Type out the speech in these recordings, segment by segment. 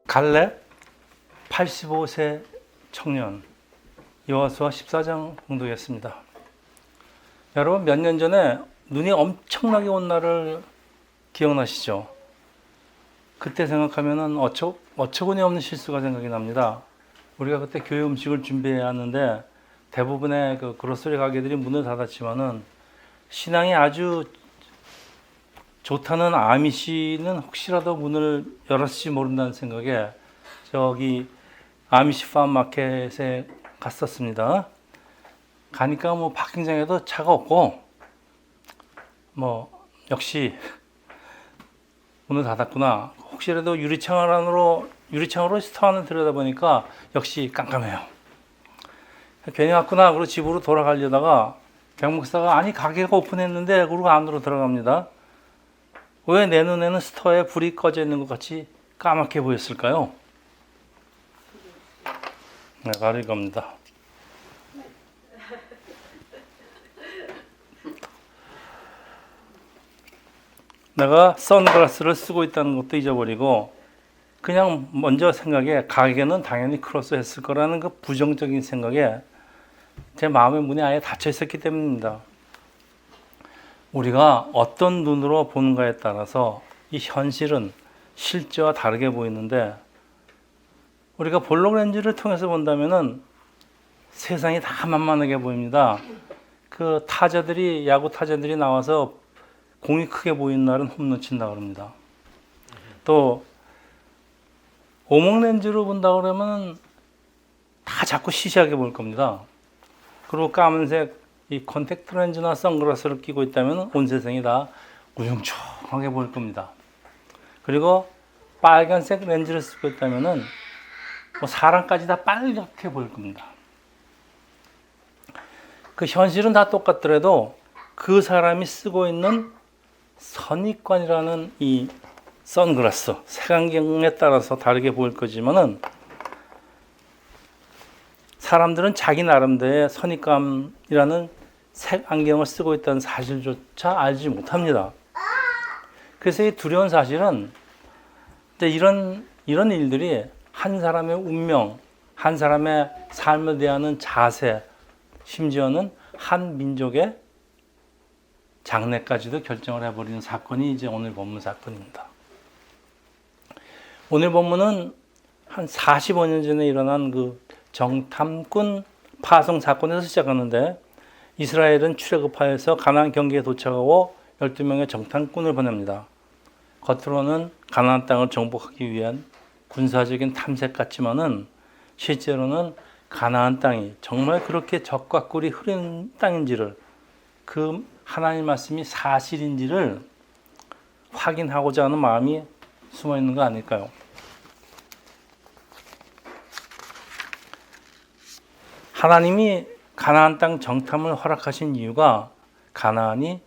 갈렙 85세 청년 여호수아 14장 공독했습니다. 여러분 몇 년 전에 눈이 엄청나게 온 날을 기억나시죠? 그때 생각하면 어처구니 없는 실수가 생각이 납니다. 우리가 그때 교회 음식을 준비해야 하는데 대부분의 그 그로서리 가게들이 문을 닫았지만은 신앙이 아주 좋다는 아미시는 혹시라도 문을 열었을지 모른다는 생각에 저기 아미시 팜마켓에 갔었습니다. 가니까 뭐 파킹장에도 차가 없고 역시 문을 닫았구나. 혹시라도 유리창으로 스토어 안을 들여다보니까 역시 깜깜해요. 괜히 왔구나. 그리고 집으로 돌아가려다가 병목사가 아니 가게가 오픈했는데 그러고 안으로 들어갑니다. 왜 내 눈에는 스토어에 불이 꺼져 있는 것 같이 까맣게 보였을까요? 네, 바로 이겁니다. 내가 선글라스를 쓰고 있다는 것도 잊어버리고 그냥 먼저 생각에 가게는 당연히 클로스 했을 거라는 그 부정적인 생각에 제 마음의 문이 아예 닫혀 있었기 때문입니다. 우리가 어떤 눈으로 보는가에 따라서 이 현실은 실제와 다르게 보이는데 우리가 볼록 렌즈를 통해서 본다면은 세상이 다 만만하게 보입니다. 그 야구 타자들이 나와서 공이 크게 보이는 날은 홈런 친다 그럽니다. 또 오목 렌즈로 본다 그러면 다 자꾸 시시하게 볼 겁니다. 그리고 까만색 이 컨택트 렌즈나 선글라스를 끼고 있다면 온 세상이 다 우중충하게 보일 겁니다. 그리고 빨간색 렌즈를 쓰고 있다면은 사람까지 다 빨갛게 보일 겁니다. 그 현실은 다 똑같더라도 그 사람이 쓰고 있는 선입관이라는 이 선글라스, 색안경에 따라서 다르게 보일 거지만은 사람들은 자기 나름대로의 선입감이라는 색안경을 쓰고 있다는 사실조차 알지 못합니다. 그래서 이 두려운 사실은 이런 일들이 한 사람의 운명, 한 사람의 삶을 대하는 자세, 심지어는 한 민족의 장래까지도 결정을 해버리는 사건이 이제 오늘 본문 사건입니다. 오늘 본문은 한 45년 전에 일어난 그 정탐꾼 파송 사건에서 시작하는데 이스라엘은 출애굽하여서 가나안 경계에 도착하고 12명의 정탐꾼을 보냅니다. 겉으로는 가나안 땅을 정복하기 위한 군사적인 탐색 같지만은 실제로는 가나안 땅이 정말 그렇게 적과 꿀이 흐르는 땅인지를 그 하나님 말씀이 사실인지를 확인하고자 하는 마음이 숨어 있는 거 아닐까요? 하나님이 가나안 땅 정탐을 허락하신 이유가 가나안이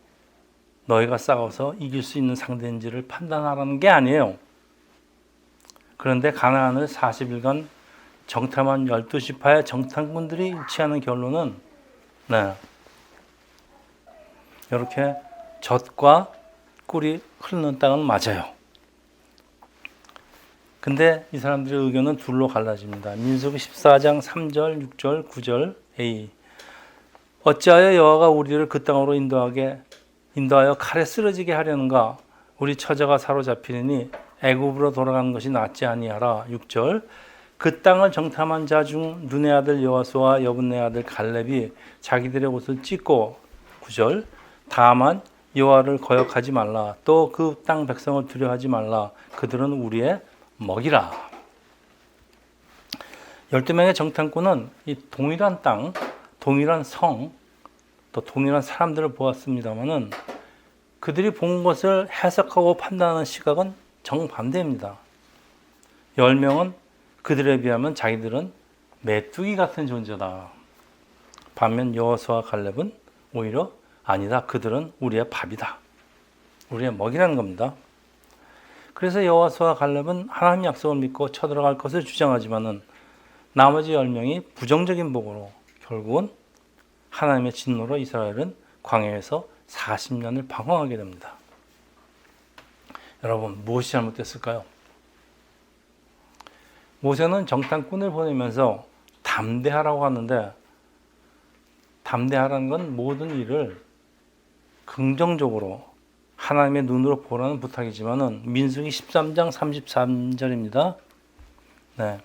너희가 싸워서 이길 수 있는 상대인지를 판단하라는 게 아니에요. 그런데 가나안을 40일간 정탐한 12지파의 정탐꾼들이 일치하는 결론은 이렇게 젖과 꿀이 흐르는 땅은 맞아요. 근데 이 사람들의 의견은 둘로 갈라집니다. 민수기 14장 3절, 6절, 9절 A. 어찌하여 여호와가 우리를 그 땅으로 인도하여 칼에 쓰러지게 하려는가? 우리 처자가 사로잡히니 애굽으로 돌아가는 것이 낫지 아니하라. 6절. 그 땅을 정탐한 자 중 눈의 아들 여호수아와 여분의 아들 갈렙이 자기들의 옷을 찢고 9절. 다만 여호와를 거역하지 말라. 또 그 땅 백성을 두려워하지 말라. 그들은 우리의 먹이라. 12명의 정탐꾼은 이 동일한 땅, 동일한 성, 또 동일한 사람들을 보았습니다만은 그들이 본 것을 해석하고 판단하는 시각은 정반대입니다. 10명은 그들에 비하면 자기들은 메뚜기 같은 존재다. 반면 여호수아와 갈렙은 오히려 아니다. 그들은 우리의 밥이다. 우리의 먹이라는 겁니다. 그래서 여호수아와 갈렙은 하나님 약속을 믿고 쳐들어갈 것을 주장하지만은 나머지 10명이 부정적인 보고로 결국은 하나님의 진노로 이스라엘은 광야에서 40년을 방황하게 됩니다. 여러분 무엇이 잘못됐을까요? 모세는 정탐꾼을 보내면서 담대하라고 하는데, 담대하라는 건 모든 일을 긍정적으로 하나님의 눈으로 보라는 부탁이지만은 민수기 13장 33절입니다. 네.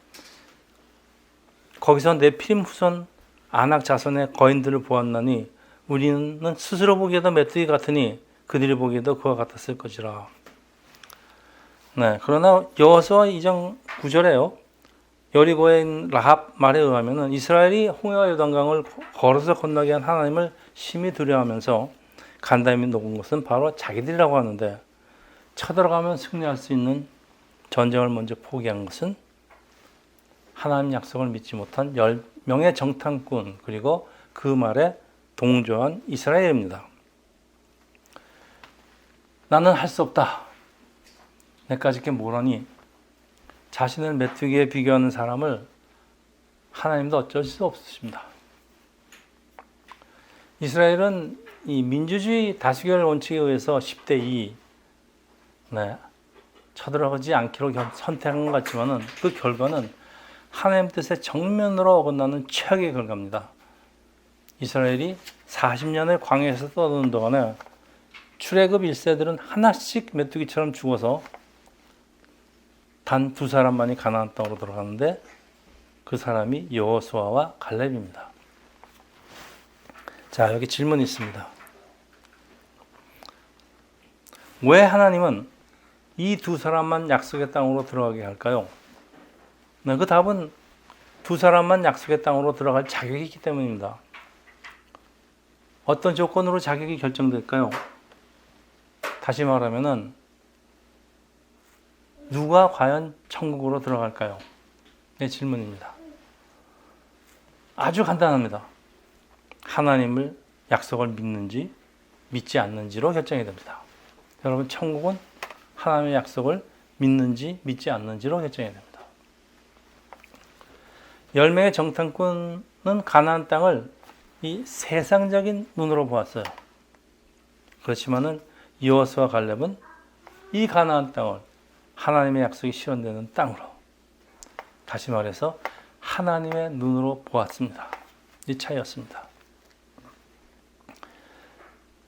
거기서 네피림 후손 아낙 자손의 거인들을 보았나니 우리는 스스로 보기에도 메뚜기 같으니 그들이 보기에도 그와 같았을 것이라. 네. 그러나 여호수아 2장 9절에요. 여리고의 라합 말에 의하면은 이스라엘이 홍해와 요단강을 걸어서 건너게 한 하나님을 심히 두려워하면서 간담이 녹은 것은 바로 자기들이라고 하는데, 쳐들어가면 승리할 수 있는 전쟁을 먼저 포기한 것은 하나님 약속을 믿지 못한 10명의 정탐꾼, 그리고 그 말에 동조한 이스라엘입니다. 나는 할 수 없다. 내까지 게 뭐라니. 자신을 메뚜기에 비교하는 사람을 하나님도 어쩔 수 없으십니다. 이스라엘은 이 민주주의 다수결 원칙에 의해서 10대 2, 쳐들어가지 않기로 선택한 것 같지만은 그 결과는 하나님 뜻의 정면으로 어긋나는 최악의 결과입니다. 이스라엘이 40년을 광야에서 떠도는 동안에 출애굽 1세들은 하나씩 메뚜기처럼 죽어서 단 2사람만이 가나안 땅으로 들어가는데, 그 사람이 여호수아와 갈렙입니다. 자, 여기 질문이 있습니다. 왜 하나님은 이 2사람만 약속의 땅으로 들어가게 할까요? 네, 그 답은 2사람만 약속의 땅으로 들어갈 자격이 있기 때문입니다. 어떤 조건으로 자격이 결정될까요? 다시 말하면은 누가 과연 천국으로 들어갈까요? 네, 질문입니다. 아주 간단합니다. 하나님을 약속을 믿는지 믿지 않는지로 결정이 됩니다. 여러분, 천국은 하나님의 약속을 믿는지 믿지 않는지로 결정이 됩니다. 10명의 정탐꾼은 가나안 땅을 이 세상적인 눈으로 보았어요. 그렇지만은 여호수아 갈렙은 이 가나안 땅을 하나님의 약속이 실현되는 땅으로, 다시 말해서 하나님의 눈으로 보았습니다. 이 차이였습니다.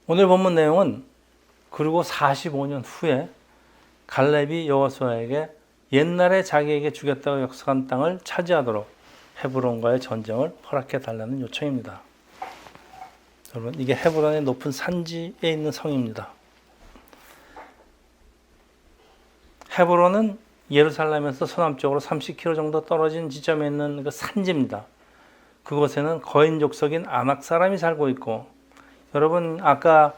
오늘 본문 내용은 그리고 45년 후에 갈렙이 여호수아에게 옛날에 자기에게 주겠다고 약속한 땅을 차지하도록 헤브론과의 전쟁을 허락해 달라는 요청입니다. 여러분, 이게 헤브론의 높은 산지에 있는 성입니다. 헤브론은 예루살렘에서 서남쪽으로 30km 정도 떨어진 지점에 있는 그 산지입니다. 그곳에는 거인 족속인 아낙 사람이 살고 있고, 여러분, 아까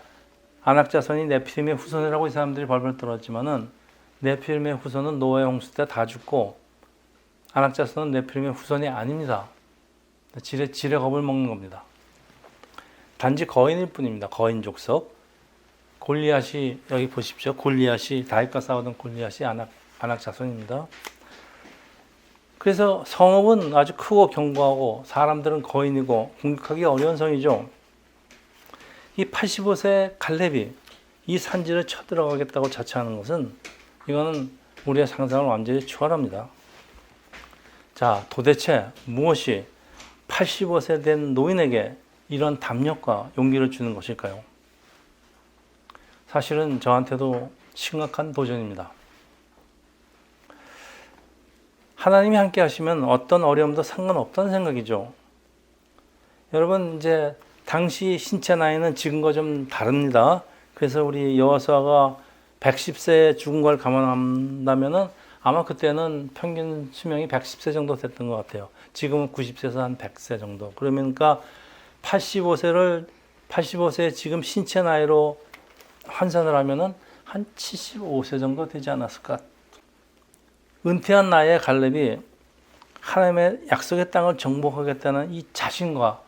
아낙 자손이 네피림의 후손이라고 이 사람들이 벌벌 떨었지만은 네피림의 후손은 노아의 홍수 때 다 죽고, 아낙 자손은 네피림의 후손이 아닙니다. 지레 겁을 먹는 겁니다. 단지 거인일 뿐입니다. 거인 족속. 골리앗이, 여기 보십시오. 골리앗이, 다윗과 싸우던 골리앗이 아낙 자손입니다. 그래서 성읍은 아주 크고 견고하고 사람들은 거인이고 공격하기 어려운 성이죠. 이 85세 갈렙이 이 산지를 쳐들어가겠다고 자처하는 것은, 이거는 우리의 상상을 완전히 초월합니다. 자, 도대체 무엇이 85세 된 노인에게 이런 담력과 용기를 주는 것일까요? 사실은 저한테도 심각한 도전입니다. 하나님이 함께 하시면 어떤 어려움도 상관없다는 생각이죠. 여러분, 이제 당시 신체 나이는 지금과 좀 다릅니다. 그래서 우리 여호수아가 110세에 죽은 걸 감안한다면은 아마 그때는 평균 수명이 110세 정도 됐던 것 같아요. 지금은 90세에서 한 100세 정도. 그러니까 85세의 지금 신체 나이로 환산을 하면은 한 75세 정도 되지 않았을까. 은퇴한 나이에 갈렙이 하나님의 약속의 땅을 정복하겠다는 이 자신과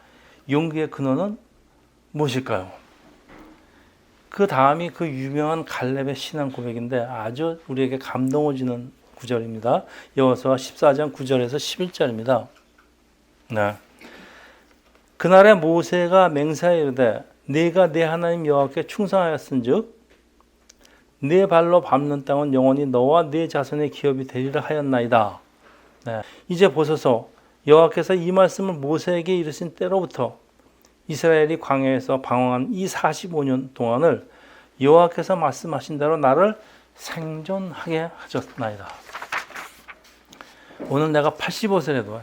용기의 근원은 무엇일까요? 그 다음이 그 유명한 갈렙의 신앙 고백인데 아주 우리에게 감동을 주는 구절입니다. 여호수아 14장 9절에서 11절입니다. 네. 그날에 모세가 맹세하여 이르되 네가 네 하나님 여호와께 충성하였은즉 네 발로 밟는 땅은 영원히 너와 네 자손의 기업이 되리라 하였나이다. 네. 이제 보소서 여호와께서 이 말씀을 모세에게 이르신 때로부터 이스라엘이 광야에서 방황한 이 45년 동안을 여호와께서 말씀하신 대로 나를 생존하게 하셨나이다. 오늘 내가 85세라도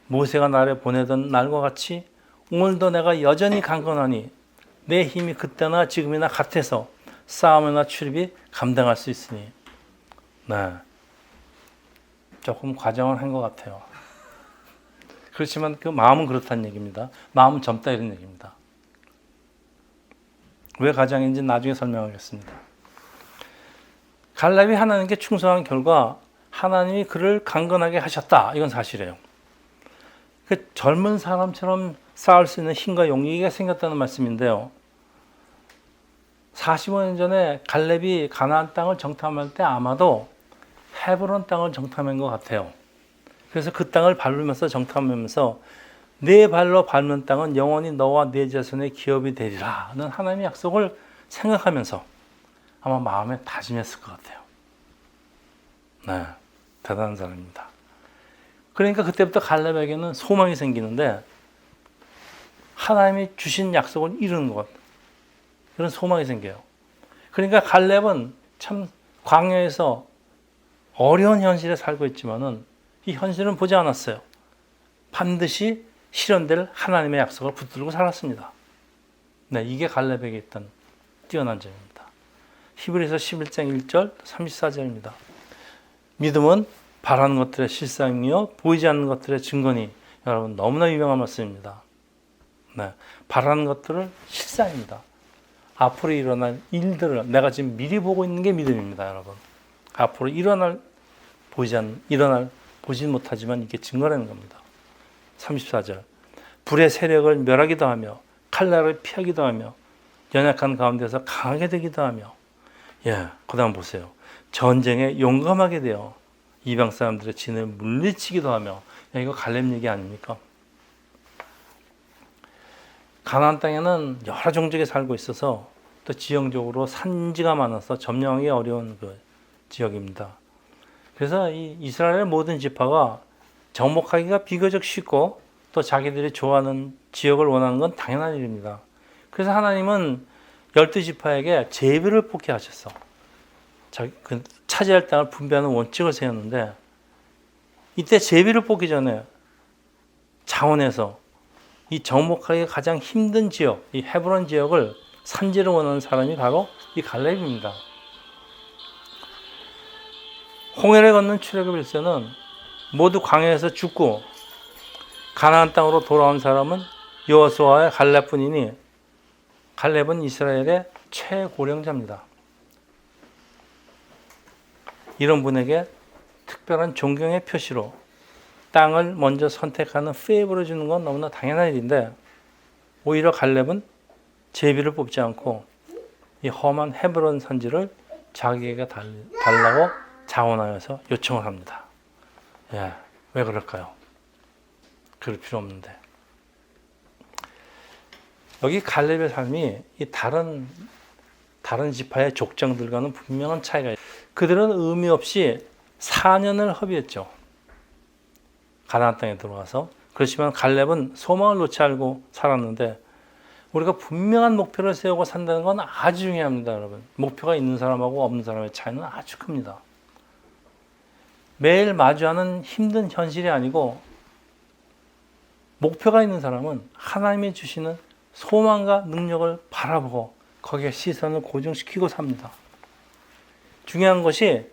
모세가 나를 보내던 날과 같이 오늘도 내가 여전히 강건하니 내 힘이 그때나 지금이나 같아서 싸움이나 출입이 감당할 수 있으니. 네. 조금 과정을 한 것 같아요. 그렇지만 그 마음은 그렇다는 얘기입니다. 마음은 젊다 이런 얘기입니다. 왜 과정인지 나중에 설명하겠습니다. 갈렙이 하나님께 충성한 결과 하나님이 그를 강건하게 하셨다. 이건 사실이에요. 그 젊은 사람처럼 싸울 수 있는 힘과 용기가 생겼다는 말씀인데요. 45년 전에 갈렙이 가나안 땅을 정탐할 때 아마도 헤브론 땅을 정탐한 것 같아요. 그래서 그 땅을 밟으면서 정탐하면서 네 발로 밟는 땅은 영원히 너와 네 자손의 기업이 되리라는 하나님의 약속을 생각하면서 아마 마음에 다짐했을 것 같아요. 네, 대단한 사람입니다. 그러니까 그때부터 갈렙에게는 소망이 생기는데 하나님이 주신 약속을 이루는 것, 그런 소망이 생겨요. 그러니까 갈렙은 참 광야에서 어려운 현실에 살고 있지만은 이 현실은 보지 않았어요. 반드시 실현될 하나님의 약속을 붙들고 살았습니다. 네, 이게 갈렙에게 있던 뛰어난 점입니다. 히브리서 11장 1절 34절입니다. 믿음은 바라는 것들의 실상이요 보이지 않는 것들의 증거니. 여러분 너무나 유명한 말씀입니다. 네, 바라는 것들을 실상입니다. 앞으로 일어날 일들을 내가 지금 미리 보고 있는 게 믿음입니다, 여러분. 앞으로 보지 못하지만 이게 증거라는 겁니다. 34절. 불의 세력을 멸하기도 하며 칼날을 피하기도 하며 연약한 가운데서 강하게 되기도 하며. 예, 그다음 보세요. 전쟁에 용감하게 되어 이방 사람들의 진을 물리치기도 하며. 야, 이거 갈렙 얘기 아닙니까? 가나안 땅에는 여러 종족이 살고 있어서 또 지형적으로 산지가 많아서 점령하기 어려운 그 지역입니다. 그래서 이 이스라엘의 모든 지파가 정복하기가 비교적 쉽고 또 자기들이 좋아하는 지역을 원하는 건 당연한 일입니다. 그래서 하나님은 12지파에게 제비를 뽑게 하셨어. 차지할 땅을 분배하는 원칙을 세웠는데 이때 제비를 뽑기 전에 자원에서 이 정복하기가 가장 힘든 지역, 이 헤브론 지역을 산지를 원하는 사람이 바로 이 갈렙입니다. 홍해를 걷는 출애굽 일서는 모두 광야에서 죽고 가나안 땅으로 돌아온 사람은 여호수아와 갈렙뿐이니 갈렙은 이스라엘의 최고령자입니다. 이런 분에게 특별한 존경의 표시로 땅을 먼저 선택하는 페이버를 주는 건 너무나 당연한 일인데 오히려 갈렙은 제비를 뽑지 않고 이 험한 헤브론 산지를 자기에게 달라고 자원하여서 요청을 합니다. 예, 왜 그럴까요? 그럴 필요 없는데. 여기 갈렙의 삶이 이 다른 지파의 족장들과는 분명한 차이가 있어요. 그들은 의미 없이 4년을 허비했죠. 가나안 땅에 들어와서. 그렇지만 갈렙은 소망을 놓지 않고 살았는데 우리가 분명한 목표를 세우고 산다는 건 아주 중요합니다, 여러분. 목표가 있는 사람하고 없는 사람의 차이는 아주 큽니다. 매일 마주하는 힘든 현실이 아니고 목표가 있는 사람은 하나님이 주시는 소망과 능력을 바라보고 거기에 시선을 고정시키고 삽니다. 중요한 것이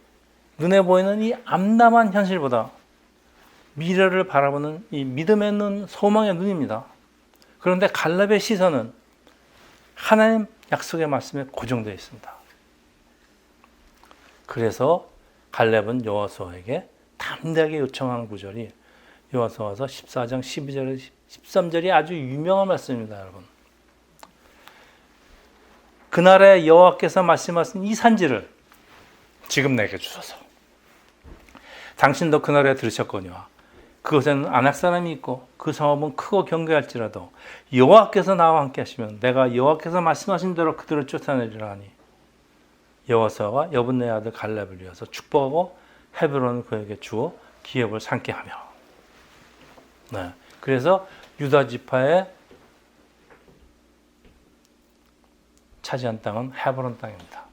눈에 보이는 이 암담한 현실보다 미래를 바라보는 이 믿음의 눈, 소망의 눈입니다. 그런데 갈렙의 시선은 하나님 약속의 말씀에 고정되어 있습니다. 그래서 갈렙은 여호수아에게 담대하게 요청하는 구절이 여호수아서 14장 12절 13절이 아주 유명한 말씀입니다, 여러분. 그날에 여호와께서 말씀하신 이 산지를 지금 내게 주소서. 당신도 그날에 들으셨거니와 그곳에는 아낙 사람이 있고 그 성읍은 크고 견고할지라도 여호와께서 나와 함께 하시면 내가 여호와께서 말씀하신 대로 그들을 쫓아내리라 하니 여호수아가 여분네 아들 갈렙을 위해서 축복하고 헤브론을 그에게 주어 기업을 삼게 하며. 네. 그래서 유다 지파의 차지한 땅은 헤브론 땅입니다.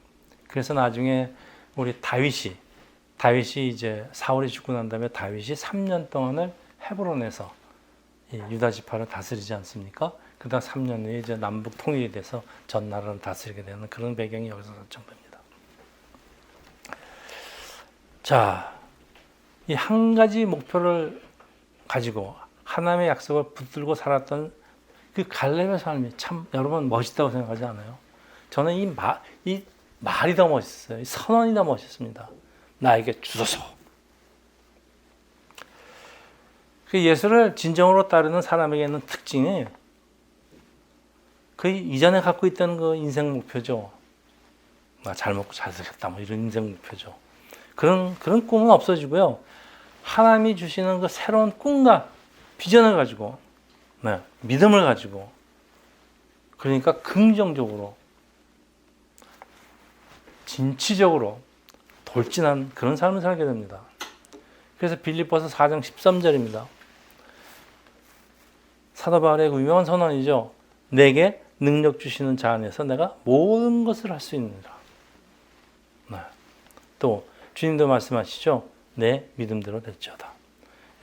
그래서 나중에 우리 다윗이 이제 사울이 죽고 난 다음에 다윗이 3년 동안을 헤브론에서 이 유다 지파를 다스리지 않습니까? 그다음 3년 후에 이제 남북 통일이 돼서 전 나라를 다스리게 되는 그런 배경이 여기서 설정됩니다. 자, 이 한 가지 목표를 가지고 하나님의 약속을 붙들고 살았던 그 갈렙의 삶이 참 여러분 멋있다고 생각하지 않아요? 저는 이 말이 더 멋있어요. 이 선언이 더 멋있습니다. 나에게 주소서. 그 예수를 진정으로 따르는 사람에게 있는 특징이 그 이전에 갖고 있던 그 인생 목표죠. 나 잘 먹고 잘 살겠다. 뭐 이런 인생 목표죠. 그런 꿈은 없어지고요. 하나님이 주시는 그 새로운 꿈과 비전을 가지고, 네, 믿음을 가지고, 그러니까 긍정적으로, 진취적으로 돌진한 그런 삶을 살게 됩니다. 그래서 빌립보서 4장 13절입니다. 사도 바울의 그 유명한 선언이죠. 내게 능력 주시는 자 안에서 내가 모든 것을 할 수 있느니라. 네. 또 주님도 말씀하시죠. 내 믿음대로 될지어다.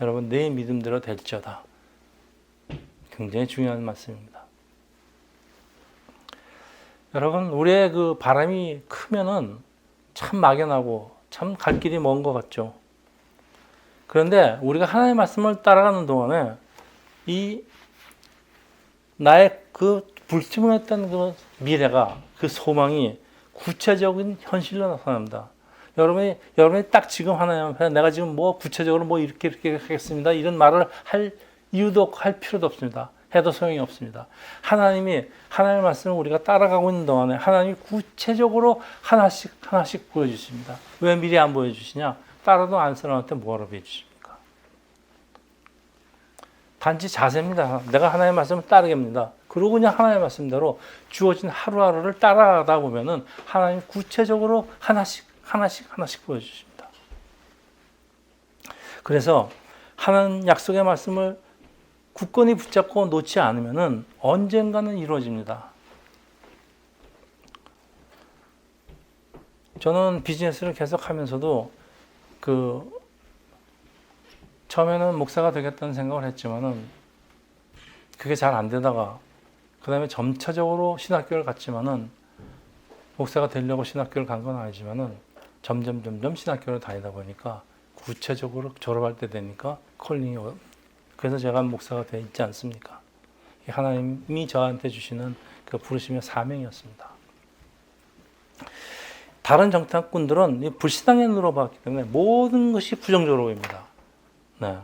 여러분, 내 믿음대로 될지어다. 굉장히 중요한 말씀입니다. 여러분, 우리의 그 바람이 크면은 참 막연하고 참 갈 길이 먼 것 같죠. 그런데 우리가 하나님의 말씀을 따라가는 동안에 이 나의 그 불투명했던 그 미래가, 그 소망이 구체적인 현실로 나타납니다. 여러분이 딱 지금 하나님 앞에 내가 지금 뭐 구체적으로 뭐 이렇게 하겠습니다. 이런 말을 할 이유도 없고 할 필요도 없습니다. 해도 소용이 없습니다. 하나님의 말씀을 우리가 따라가고 있는 동안에 하나님이 구체적으로 하나씩 보여주십니다. 왜 미리 안 보여주시냐? 따라도 안 사람한테 뭐하러 보여주십니까? 단지 자세입니다. 내가 하나님의 말씀을 따르겠습니다. 그리고 그냥 하나님의 말씀대로 주어진 하루하루를 따라가다 보면은 하나님 구체적으로 하나씩 보여주십니다. 그래서 하나님 약속의 말씀을 굳건히 붙잡고 놓지 않으면은 언젠가는 이루어집니다. 저는 비즈니스를 계속 하면서도 처음에는 목사가 되겠다는 생각을 했지만은 그게 잘 안 되다가 그 다음에 점차적으로 신학교를 갔지만은 목사가 되려고 신학교를 간 건 아니지만은 점점 신학교를 다니다 보니까 구체적으로 졸업할 때 되니까 콜링이 그래서 제가 목사가 되어 있지 않습니까? 하나님이 저한테 주시는 그 부르심의 사명이었습니다. 다른 정탐꾼들은 불신앙의 눈으로 봤기 때문에 모든 것이 부정적으로 보입니다. 네.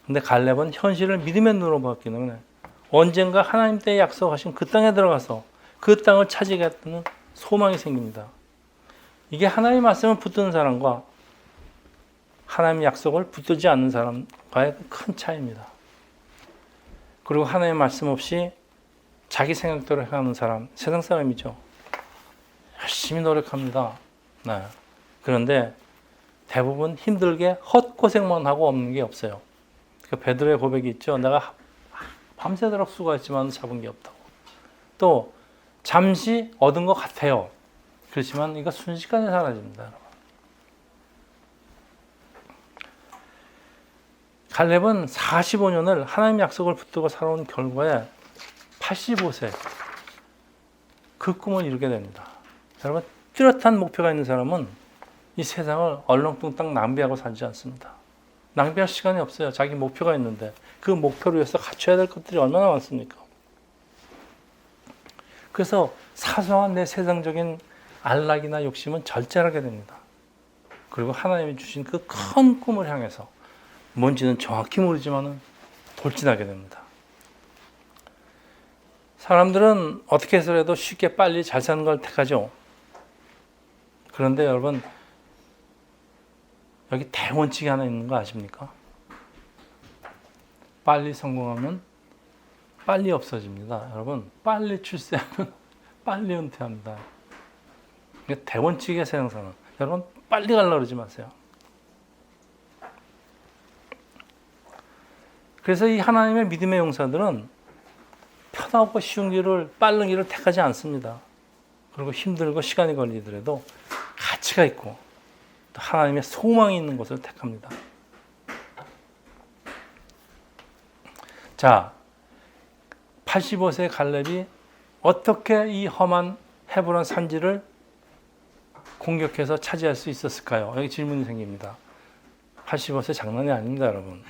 근데 갈렙은 현실을 믿음의 눈으로 봤기 때문에 언젠가 하나님 때에 약속하신 그 땅에 들어가서 그 땅을 차지하겠다는 소망이 생깁니다. 이게 하나님의 말씀을 붙드는 사람과 하나님의 약속을 붙들지 않는 사람과의 큰 차이입니다. 그리고 하나님의 말씀 없이 자기 생각대로 해가는 사람, 세상 사람이죠. 열심히 노력합니다. 네. 그런데 대부분 힘들게 헛고생만 하고 없는 게 없어요. 그 베드로의 고백이 있죠. 내가 밤새도록 수고했지만 잡은 게 없다고. 또 잠시 얻은 것 같아요. 그렇지만 이거 순식간에 사라집니다. 여러분. 갈렙은 45년을 하나님의 약속을 붙들고 살아온 결과에 85세 그 꿈을 이루게 됩니다. 여러분, 뚜렷한 목표가 있는 사람은 이 세상을 얼렁뚱땅 낭비하고 살지 않습니다. 낭비할 시간이 없어요. 자기 목표가 있는데 그 목표를 위해서 갖춰야 될 것들이 얼마나 많습니까? 그래서 사소한 내 세상적인 안락이나 욕심은 절제하게 됩니다. 그리고 하나님이 주신 그 큰 꿈을 향해서 뭔지는 정확히 모르지만 돌진하게 됩니다. 사람들은 어떻게 해서라도 쉽게 빨리 잘 사는 걸 택하죠. 그런데 여러분, 여기 대원칙이 하나 있는 거 아십니까? 빨리 성공하면 빨리 없어집니다. 여러분, 빨리 출세하면 빨리 은퇴합니다. 이게 대원칙의 세상사는. 여러분, 빨리 가려고 그러지 마세요. 그래서 이 하나님의 믿음의 용사들은 편하고 쉬운 길을, 빠른 길을 택하지 않습니다. 그리고 힘들고 시간이 걸리더라도 가치가 있고 또 하나님의 소망이 있는 곳을 택합니다. 자, 85세 갈렙이 어떻게 이 험한 헤브론 산지를 공격해서 차지할 수 있었을까요? 여기 질문이 생깁니다. 85세 장난이 아닙니다, 여러분.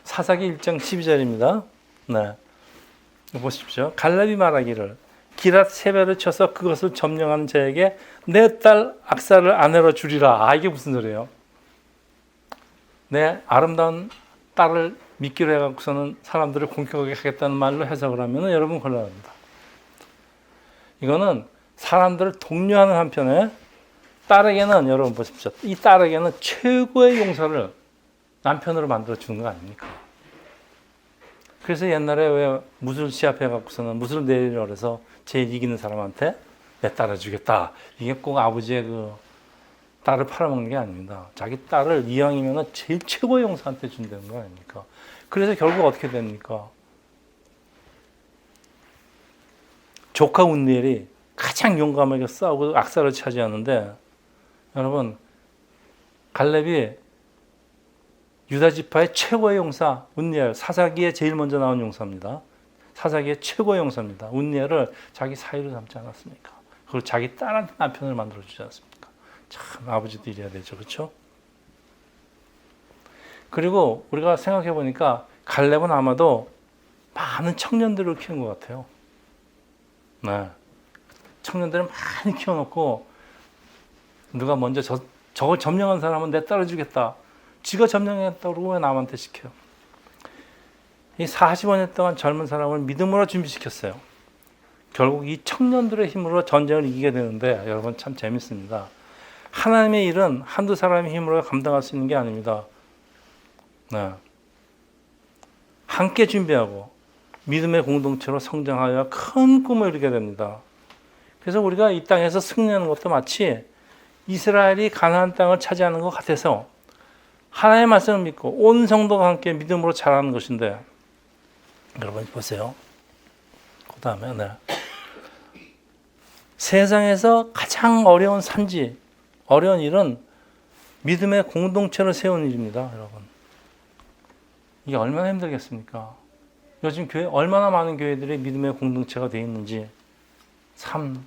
사사기 1장 12절입니다. 네. 보십시오. 갈렙이 말하기를 기랏 세배를 쳐서 그것을 점령하는 자에게 내 딸 악사를 아내로 주리라. 이게 무슨 소리예요? 내 아름다운 딸을 믿기로 해갖고서는 사람들을 공격하게 하겠다는 말로 해석을 하면 여러분 곤란합니다. 이거는 사람들을 독려하는 한편에 딸에게는, 여러분 보십시오. 이 딸에게는 최고의 용사를 남편으로 만들어주는 거 아닙니까? 그래서 옛날에 왜 무술 시합해갖고서는 무술 내리라 그래서 제일 이기는 사람한테 내 딸을 주겠다. 이게 꼭 아버지의 그 딸을 팔아먹는 게 아닙니다. 자기 딸을 이왕이면 제일 최고의 용사한테 준다는 거 아닙니까? 그래서 결국 어떻게 됩니까? 조카 운니엘이 가장 용감하게 싸우고 악사를 차지하는데, 여러분, 갈렙이 유다 지파의 최고의 용사 운니엘, 사사기에 제일 먼저 나온 용사입니다. 사사기의 최고의 용사입니다. 운니엘을 자기 사위로 삼지 않았습니까? 그리고 자기 딸한테 남편을 만들어 주지 않습니까? 참 아버지도 이래야 되죠, 그렇죠? 그리고 우리가 생각해 보니까 갈렙은 아마도 많은 청년들을 키운 것 같아요. 네. 청년들을 많이 키워놓고 누가 먼저 저걸 점령한 사람은 내 딸을 주겠다. 지가 점령했다고 그러고 왜 남한테 시켜요? 이 45년 동안 젊은 사람을 믿음으로 준비시켰어요. 결국 이 청년들의 힘으로 전쟁을 이기게 되는데, 여러분 참 재밌습니다. 하나님의 일은 한두 사람의 힘으로 감당할 수 있는 게 아닙니다. 네. 함께 준비하고 믿음의 공동체로 성장하여 큰 꿈을 이루게 됩니다. 그래서 우리가 이 땅에서 승리하는 것도 마치 이스라엘이 가나안 땅을 차지하는 것 같아서 하나님의 말씀을 믿고 온 성도가 함께 믿음으로 자라는 것인데, 여러분 보세요. 그 다음에 세상에서 가장 어려운 산지, 어려운 일은 믿음의 공동체를 세우는 일입니다. 여러분, 이게 얼마나 힘들겠습니까? 요즘 교회 얼마나 많은 교회들이 믿음의 공동체가 되어 있는지 참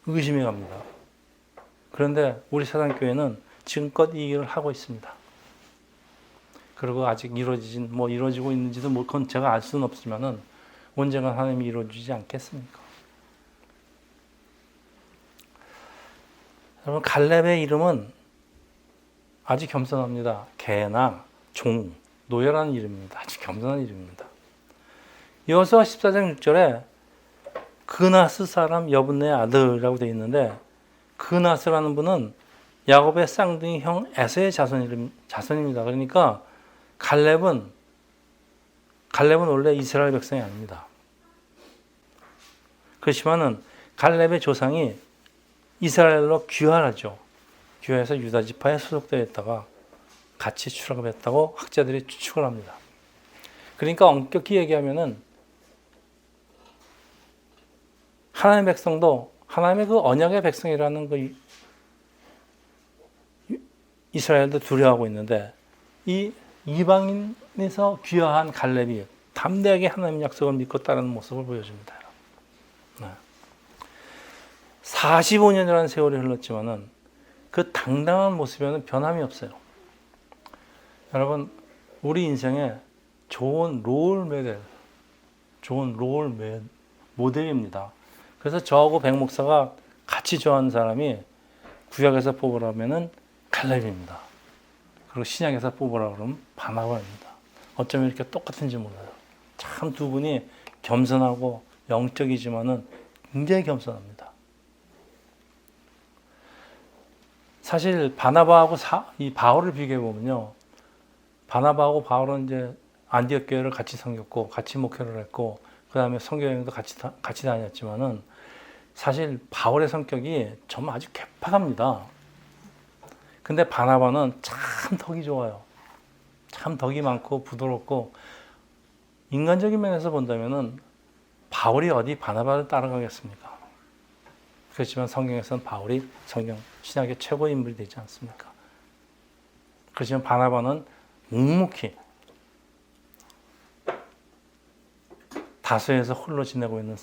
의심이 갑니다. 그런데 우리 세상교회는 지금껏 이 일을 하고 있습니다. 그리고 아직 이루어지고 있는지도 그건 제가 알 수는 없지만은 언젠가 하나님이 이루어지지 않겠습니까? 여러분, 갈렙의 이름은 아주 겸손합니다. 개나 종, 노예라는 이름입니다. 아주 겸손한 이름입니다. 여호수아 14장 6절에 그나스 사람 여분네의 아들이라고 되어 있는데, 그나스라는 분은 야곱의 쌍둥이 형 에서의 자손입니다. 그러니까 갈렙은 원래 이스라엘 백성이 아닙니다. 그렇지만은 갈렙의 조상이 이스라엘로 귀환하죠. 귀환해서 유다 지파에 소속되어 있다가 같이 출애굽했다고 학자들이 추측을 합니다. 그러니까 엄격히 얘기하면은 하나님의 백성도 하나님의 그 언약의 백성이라는 그 이스라엘도 두려워하고 있는데, 이 이방인에서 귀화한 갈렙이 담대하게 하나님 약속을 믿고 따르는 모습을 보여줍니다. 45년이라는 세월이 흘렀지만은 그 당당한 모습에는 변함이 없어요. 여러분, 우리 인생에 좋은 모델입니다. 그래서 저하고 백 목사가 같이 좋아하는 사람이 구약에서 뽑으라면은 갈렙입니다. 그리고 신약에서 뽑으라 그러면 바나바입니다. 어쩌면 이렇게 똑같은지 몰라요. 참 두 분이 겸손하고 영적이지만은 굉장히 겸손합니다. 사실 바나바하고 이 바울을 비교해 보면요, 바나바하고 바울은 이제 안디옥 교회를 같이 섬겼고 같이 목회를 했고 그 다음에 선교여행도 같이 다녔지만은 사실 바울의 성격이 정말 아주 개팍합니다. 근데 바나바는 참 덕이 좋아요. 참 덕이 많고 부드럽고 인간적인 면에서 본다면은 바울이 어디 바나바를 따라가겠습니까? 그렇지만 성경에서는 바울이 성경 신약의 최고 인물이 되지 않습니까? 그렇지만 바나바는 묵묵히 다소에서 홀로 지내고 있는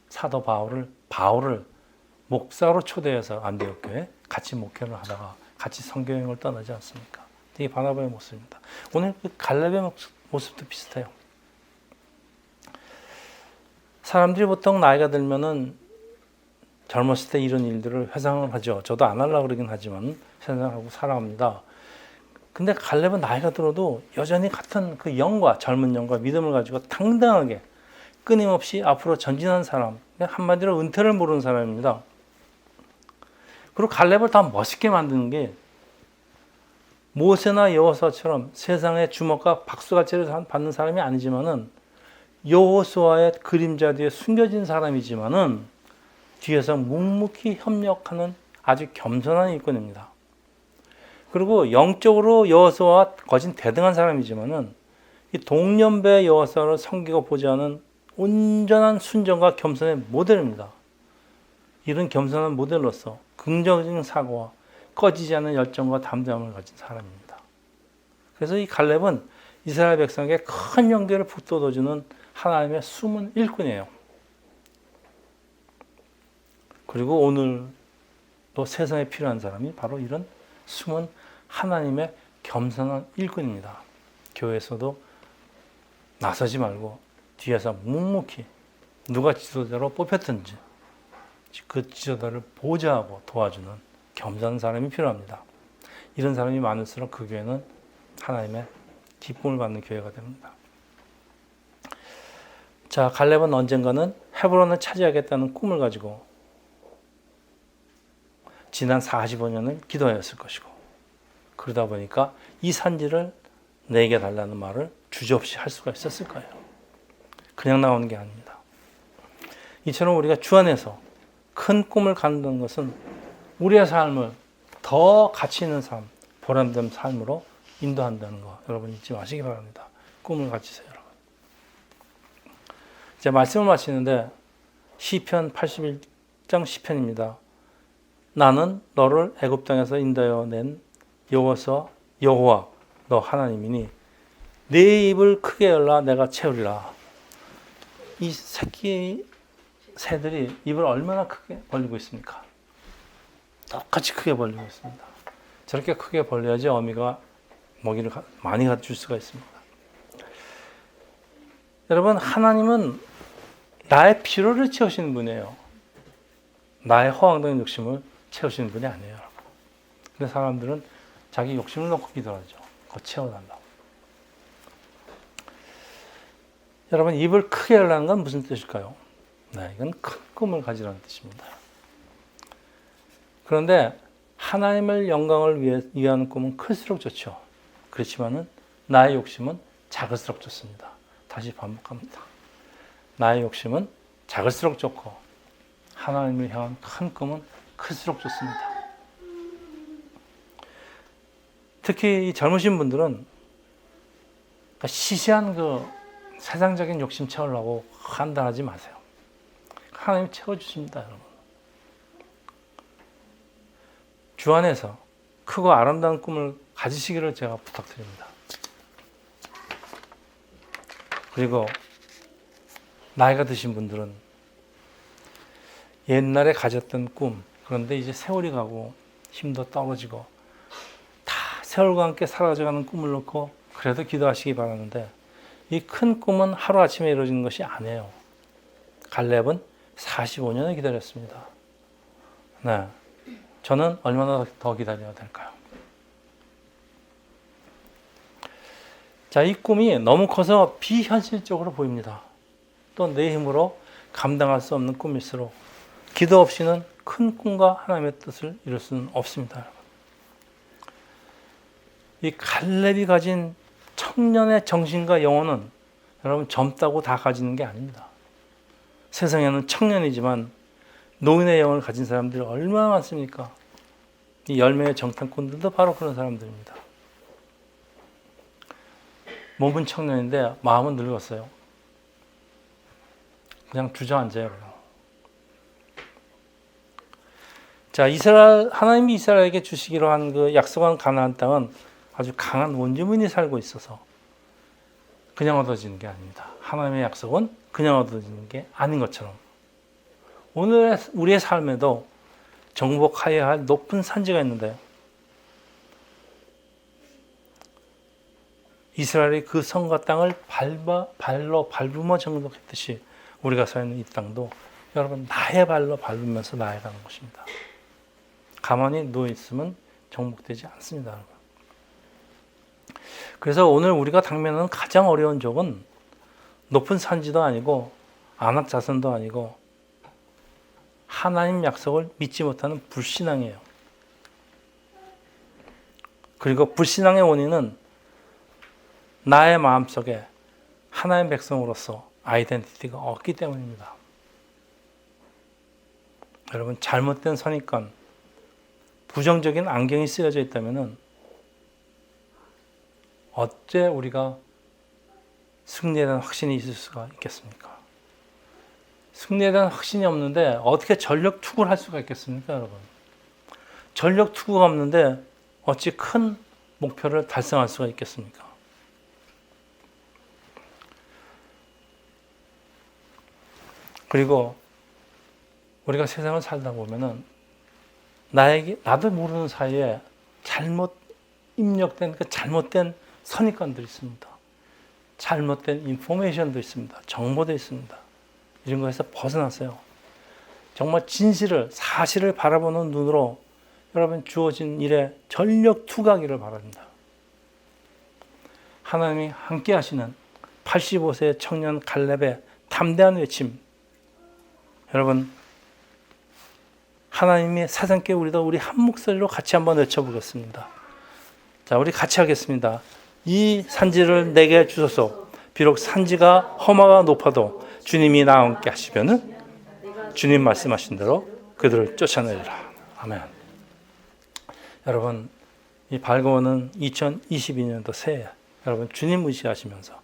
사도 바울을 목사로 초대해서 안디옥 교회에 같이 목회를 하다가 같이 선교여행을 떠나지 않습니까? 이게 바나바의 모습입니다. 오늘 그 갈렙의 모습도 비슷해요. 사람들이 보통 나이가 들면은 젊었을 때 이런 일들을 회상을 하죠. 저도 안 하려고 그러긴 하지만 회상하고 살아갑니다. 근데 갈렙은 나이가 들어도 여전히 같은 그 영과 젊은 영과 믿음을 가지고 당당하게 끊임없이 앞으로 전진한 사람, 한마디로 은퇴를 모르는 사람입니다. 그리고 갈렙을 더 멋있게 만드는 게 모세나 여호수아처럼 세상의 주목과 박수갈채를 받는 사람이 아니지만은 여호수아의 그림자 뒤에 숨겨진 사람이지만은 뒤에서 묵묵히 협력하는 아주 겸손한 일꾼입니다. 그리고 영적으로 여호수아와 거진 대등한 사람이지만은 이 동년배 여호수아를 섬기고 보좌하는 온전한 순종과 겸손의 모델입니다. 이런 겸손한 모델로서 긍정적인 사고와 꺼지지 않는 열정과 담대함을 가진 사람입니다. 그래서 이 갈렙은 이스라엘 백성에게 큰 영계를 북돋워주는 하나님의 숨은 일꾼이에요. 그리고 오늘 또 세상에 필요한 사람이 바로 이런 숨은 하나님의 겸손한 일꾼입니다. 교회에서도 나서지 말고 뒤에서 묵묵히 누가 지도자로 뽑혔든지 그 지도자를 보좌하고 도와주는 겸손한 사람이 필요합니다. 이런 사람이 많을수록 그 교회는 하나님의 기쁨을 받는 교회가 됩니다. 자, 갈렙은 언젠가는 헤브론을 차지하겠다는 꿈을 가지고 지난 45년을 기도하였을 것이고, 그러다 보니까 이 산지를 내게 달라는 말을 주저없이 할 수가 있었을 거예요. 그냥 나오는 게 아닙니다. 이처럼 우리가 주 안에서 큰 꿈을 갖는 것은 우리의 삶을 더 가치 있는 삶, 보람된 삶으로 인도한다는 거 여러분 잊지 마시기 바랍니다. 꿈을 가지세요, 여러분. 이제 말씀을 마치는데 시편 81장 시편입니다. 나는 너를 애굽 땅에서 인도하여 낸 여호와 너 하나님이니 내 입을 크게 열라 내가 채우리라. 이 새들이 입을 얼마나 크게 벌리고 있습니까? 똑같이 크게 벌리고 있습니다. 저렇게 크게 벌려야지 어미가 먹이를 많이 줄 수가 있습니다. 여러분, 하나님은 나의 필요를 채우시는 분이에요. 나의 허황된 욕심을 채우시는 분이 아니에요. 근데 사람들은 자기 욕심을 놓고 기도하죠. 그거 채워달라고. 여러분, 입을 크게 열라는 건 무슨 뜻일까요? 네, 이건 큰 꿈을 가지라는 뜻입니다. 그런데 하나님을 영광을 위하는 꿈은 클수록 좋죠. 그렇지만은 나의 욕심은 작을수록 좋습니다. 다시 반복합니다. 나의 욕심은 작을수록 좋고 하나님을 향한 큰 꿈은 클수록 좋습니다. 특히 이 젊으신 분들은 시시한 그 세상적인 욕심 채우려고 한단하지 마세요. 하나님 채워주십니다, 여러분. 주 안에서 크고 아름다운 꿈을 가지시기를 제가 부탁드립니다. 그리고 나이가 드신 분들은 옛날에 가졌던 꿈, 그런데 이제 세월이 가고 힘도 떨어지고 다 세월과 함께 사라져가는 꿈을 놓고 그래도 기도하시기 바라는데, 이 큰 꿈은 하루아침에 이루어지는 것이 아니에요. 갈렙은 45년을 기다렸습니다. 네, 저는 얼마나 더 기다려야 될까요? 자, 이 꿈이 너무 커서 비현실적으로 보입니다. 또 내 힘으로 감당할 수 없는 꿈일수록 기도 없이는 큰 꿈과 하나님의 뜻을 이룰 수는 없습니다. 이 갈렙이 가진 청년의 정신과 영혼은 여러분 젊다고 다 가지는 게 아닙니다. 세상에는 청년이지만 노인의 영혼을 가진 사람들이 얼마나 많습니까? 이 열매의 정탐꾼들도 바로 그런 사람들입니다. 몸은 청년인데 마음은 늙었어요. 그냥 주저앉아요. 자, 하나님이 이스라엘에게 주시기로 한 그 약속한 가나안 땅은 아주 강한 원주민이 살고 있어서 그냥 얻어지는 게 아닙니다. 하나님의 약속은 그냥 얻어지는 게 아닌 것처럼 오늘 우리의 삶에도 정복해야 할 높은 산지가 있는데요. 이스라엘이 그 성과 땅을 발로 밟으며 정복했듯이 우리가 서 있는 이 땅도 여러분 나의 발로 밟으면서 나아가는 것입니다. 가만히 누워있으면 정복되지 않습니다. 여러분. 그래서 오늘 우리가 당면하는 가장 어려운 적은 높은 산지도 아니고 안악자선도 아니고 하나님 약속을 믿지 못하는 불신앙이에요. 그리고 불신앙의 원인은 나의 마음속에 하나님의 백성으로서 아이덴티티가 없기 때문입니다. 여러분 잘못된 선입관, 부정적인 안경이 쓰여져 있다면 어째 우리가 승리에 대한 확신이 있을 수가 있겠습니까? 승리에 대한 확신이 없는데 어떻게 전력 투구를 할 수가 있겠습니까, 여러분? 전력 투구가 없는데 어찌 큰 목표를 달성할 수가 있겠습니까? 그리고 우리가 세상을 살다 보면은 나도 모르는 사이에 잘못 입력된 그 잘못된 선입관들이 있습니다. 잘못된 인포메이션도 있습니다. 정보도 있습니다. 이런 거에서 벗어났어요. 정말 진실을, 사실을 바라보는 눈으로 여러분 주어진 일에 전력 투구하기를 바랍니다. 하나님이 함께 하시는 85세 청년 갈렙의 담대한 외침. 여러분 하나님이 세상께 우리도 우리 한 목소리로 같이 한번 외쳐보겠습니다. 자, 우리 같이 하겠습니다. 이 산지를 내게 주소서. 비록 산지가 험하고 높아도 주님이 나와 함께 하시면은 주님 말씀하신 대로 그들을 쫓아내리라. 아멘. 여러분 이 밝아오는 2022년도 새해 여러분 주님 의지하시면서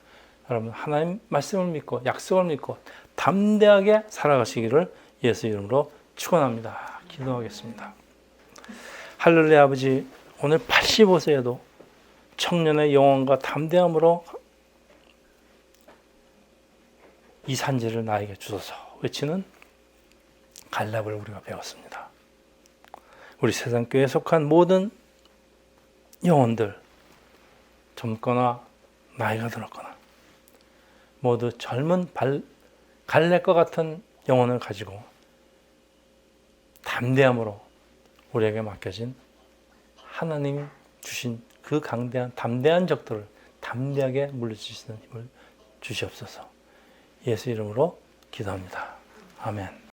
여러분 하나님 말씀을 믿고 약속을 믿고 담대하게 살아가시기를 예수 이름으로 축원합니다. 기도하겠습니다. 할렐루야. 아버지, 오늘 85세에도 청년의 영혼과 담대함으로 이 산지를 나에게 주소서 외치는 갈렙을 우리가 배웠습니다. 우리 세상교회에 속한 모든 영혼들, 젊거나 나이가 들었거나 모두 젊은 갈렙과 같은 영혼을 가지고 담대함으로 우리에게 맡겨진 하나님 주신 그 강대한 담대한 적들을 담대하게 물리치시는 힘을 주시옵소서. 예수 이름으로 기도합니다. 아멘.